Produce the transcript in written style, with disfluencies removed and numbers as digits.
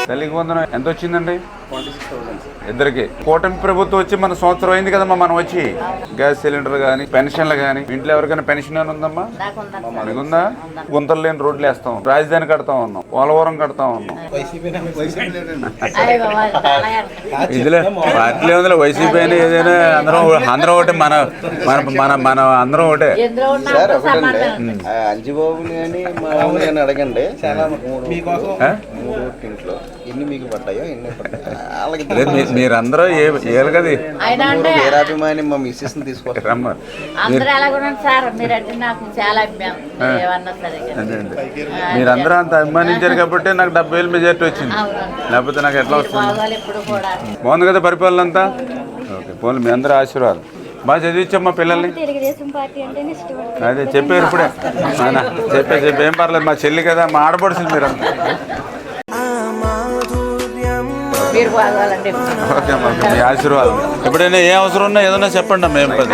తల్లికి వందనం ఎంత వచ్చిందండి? ఇద్దరికి. కూటమి ప్రభుత్వం వచ్చి మన సంవత్సరం అయింది కదమ్మా మనం వచ్చి. గ్యాస్ సిలిండర్ కానీ పెన్షన్లు కానీ ఇంట్లో ఎవరికైనా పెన్షన్ అని ఉందమ్మా? మీకుందా? గుంతలు లేని రోడ్లు వేస్తాం, రాజధాని కడతా ఉన్నాం, పోలవరం కడతా ఉన్నాం. ఇదిలే పార్టీలో ఉందిలే, వైసీపీ అని ఏదైనా అందరం ఒకటే, మన మన మన మన అందరం ఒకటే. అంజిబాబుని అని మా ఊరిని అడగండి. చాలా ఇంట్లో ఎన్ని మీకు పడ్డాయో ఎన్ని పడ్డాయి మీరందరూ ఏలు కదా వీరాభిమాని మా మిస్సెస్ ని తీసుకొస్తారు. మీరందరూ అంత అభిమానించారు కాబట్టి నాకు 70,000 మెజార్టీ వచ్చింది, లేకపోతే నాకు ఎట్లా వస్తుంది? బాగుంది కదా పరిపాలన అంతా. ఓకే, పోనీ మీ అందరూ ఆశీర్వాదం. బాగా చదివించమ్మా పిల్లల్ని. అదే చెప్పారు ఇప్పుడే ఆయన చెప్పే ఏం పర్లేదు, మా చెల్లి కదా, మా ఆడపడుతుంది మీరు. ఓకే అమ్మా, మీ ఆశీర్వాదం. ఎప్పుడైనా ఏ అవసరం ఉన్నా ఏదన్నా చెప్పండి అమ్మా, ఏం పది.